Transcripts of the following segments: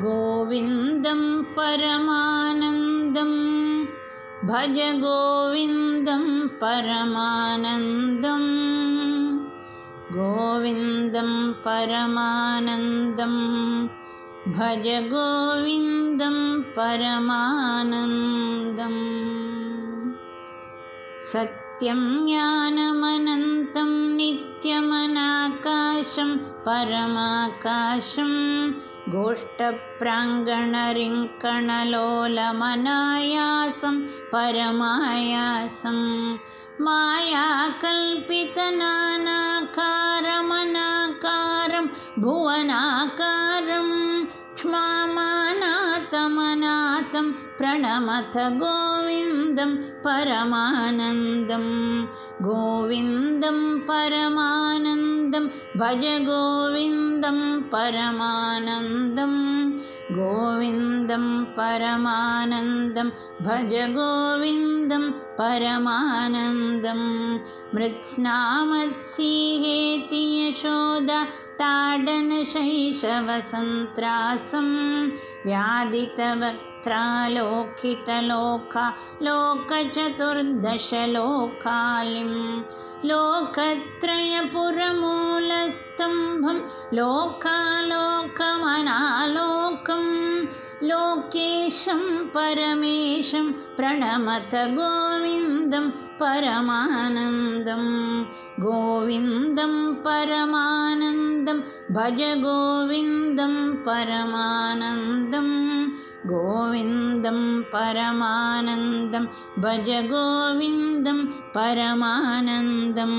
गोविन्दं परमानन्दं भज गोविन्दं परमानन्दं गोविन्दं परमानन्दं भज गोविन्दं परमानन्दम् सत्यं ज्ञानमनन्तं नित्यमनाकाशं परमाकाशं गोष्ठप्राङ्गणरिङ्कणलोलमनायासं परमायासं मायाकल्पितनानाकारमनाकारं भुवनाकारं क्ष्मामानातमनातं प्रणमथ गोविन्दं परमानन्दं गोविन्दं परमानन्दं भज गोविन्दं परमानन्दं गोविन्दं परमानन्दं भज गोविन्दं परमानन्दं मृत्स्नामत्सिहेति यशोदा ताडनशैशवसन्त्रासं व्याधितवक्त्रालोकितलोका लोकचतुर्दशलोकालिं लोकत्रयपुरमूलस्तम्भं लोकालोकमनालोकं लोकेशं परमेशं प्रणमथ गोविन्दं परमानन्दं गोविन्दं परमानन्दं भज गोविन्दं परमानन्दं गोविन्दं परमानन्दं भज गोविन्दं परमानन्दं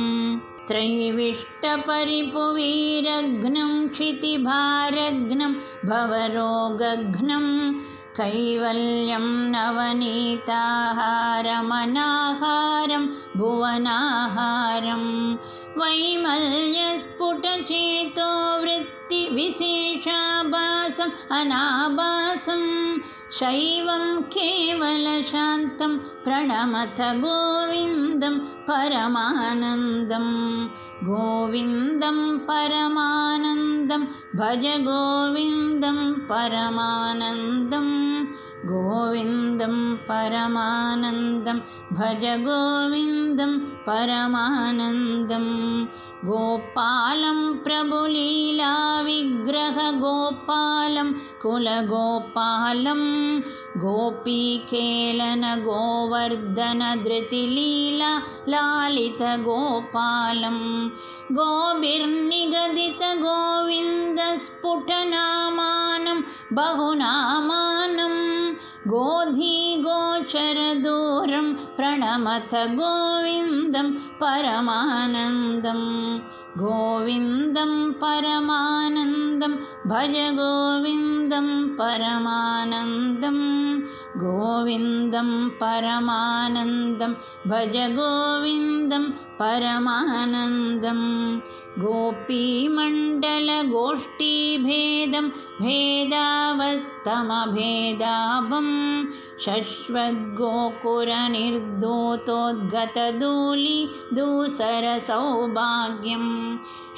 त्रैविष्टपरिपुवीरघ्नं क्षितिभारघ्नं भवरोगघ्नं कैवल्यं नवनीताहारमनाहारं भुवनाहारं वैमल्यस्फुटचेतो वृत्तिविशेषाभासम् अनाभासं शैवं केवलशान्तं प्रणमथ गोविन्दं परमानन्दं गोविन्दं परमानन्दं भज गोविन्दं परमानन्दं गोविन्दं परमानन्दं भज गोविन्दं परमानन्दं गोपालं प्रभुलीलाविग्रहगोपालं कुलगोपालं गोपीखेलनगोवर्धनधृतिलीला लालितगोपालं गोभिर्निगदितगोविन्दस्फुटनामानं बहुनामानं गोधीगोचरदूरं प्रणमथ गोविन्दं परमानन्दं गोविन्दं परमानन्दं भज गोविन्दं परमानन्दं गोविन्दं परमानन्दं भज गोविन्दं परमानन्दं गोपीमण्डलगोष्ठीभेदं भेदावस्तमभेदाभं शश्वद्गोकुरनिर्धूतोद्गतधूलिधूसरसौभाग्यं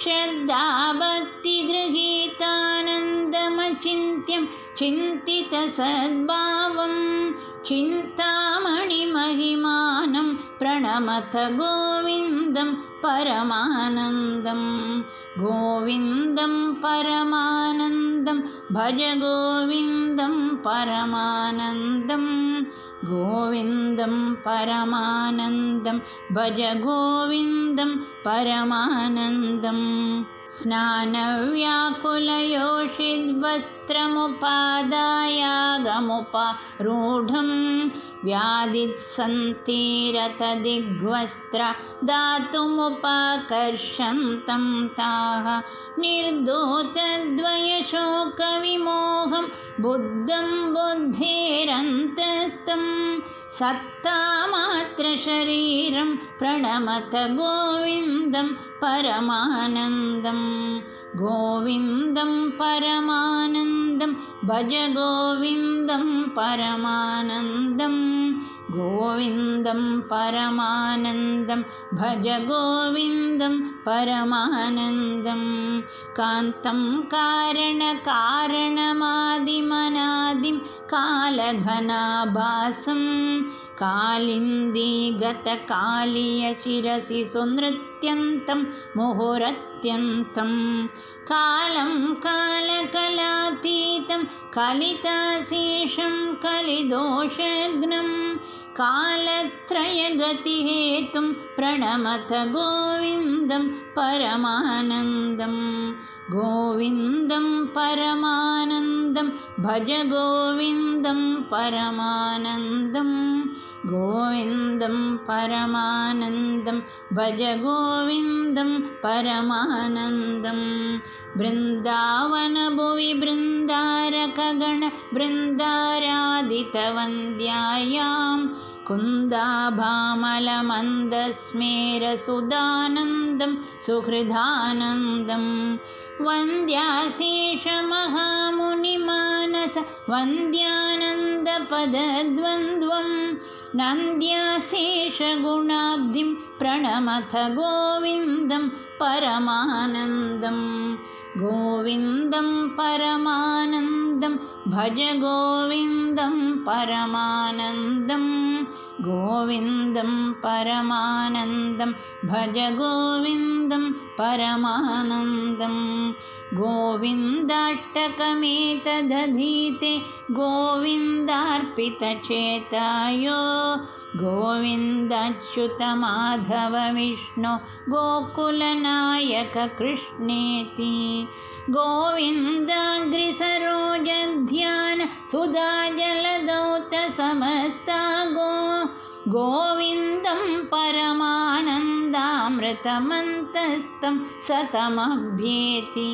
श्रद्धाभक्तिगृहीतानन्दमचिन्त्यं चिन्तितसद्भावं चिन्तामणिमहिमानं प्रणमथ गोविन्दं परमानन्दं गोविन्दं परमानन्दं भज गोविन्दं परमानन्दं गोविन्दं परमानन्दं भज गोविन्दं परमानन्दं स्नानव्याकुलयोषिद्वस्त्रमुपादायागमुपारूढं व्याधित्सन्तीरतदिग्वस्त्रा दातुमुपाकर्षन्तं ताः निर्धूतद्वयशोकविमोहं बुद्धं बुद्धेरन्तस्तं सत्तामात्रशरीरं प्रणमथ गोविन्दं परमानन्दं गोविन्दं परमानन्दं भज गोविन्दं परमानन्दं गोविन्दं परमानन्दं भज गोविन्दं परमानन्दं कान्तं कारणकारणमादिम कालघनाभासं कालिन्दीगतकालीयशिरसि सुनृत्यन्तं मुहुरत्यन्तं कालं कालकलातीतं कलिताशेषं कलिदोषघ्नं कालत्रयगतिहेतुं प्रणमत गोविन्दं परमानन्दं गोविन्दं परमानन्दं भज गोविन्दं परमानन्दं गोविन्दं परमानन्दं भज गोविन्दं परमानन्दं बृन्दावनभुवि बृन्दारकगण बृन्दारादितवन्द्यायां कुन्दाभामलमन्दस्मेरसुदानन्दं सुहृदानन्दं वन्द्याशेषमहामुनिमानस वन्द्यानन्दपदद्वन्द्वं नन्द्याशेषगुणाब्धिं प्रणमथ गोविन्दं परमानन्दं गोविन्दं परमानन्दं भज गोविन्दं परमानन्दं गोविन्दं परमानन्दं भज गोविन्दं परमानन्दं गोविन्दाष्टकमेतदधीते गोविन्दार्पितचेतायो गोविन्दाच्युतमाधव विष्णो गोकुलनायक कृष्णेति गोविन्दाग्रिसरोजध्यान सुधाजलदौतसमस्ता गोविन्दं परमानन्दामृतमन्तस्तं सतमभ्येति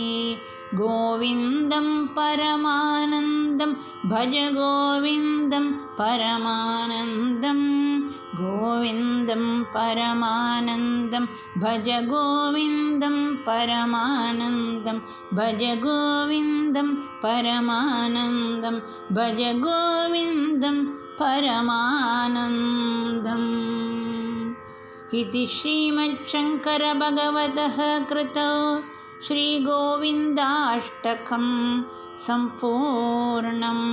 गोविन्दं परमानन्दं भज गोविन्दं परमानन्दं गोविन्दं परमानन्दं भज गोविन्दं परमानन्दं भज गोविन्दं परमानन्दं भज गोविन्दं परमानन्दम् इति श्रीमच्छङ्करभगवतः कृतौ श्रीगोविन्दाष्टकं सम्पूर्णम्।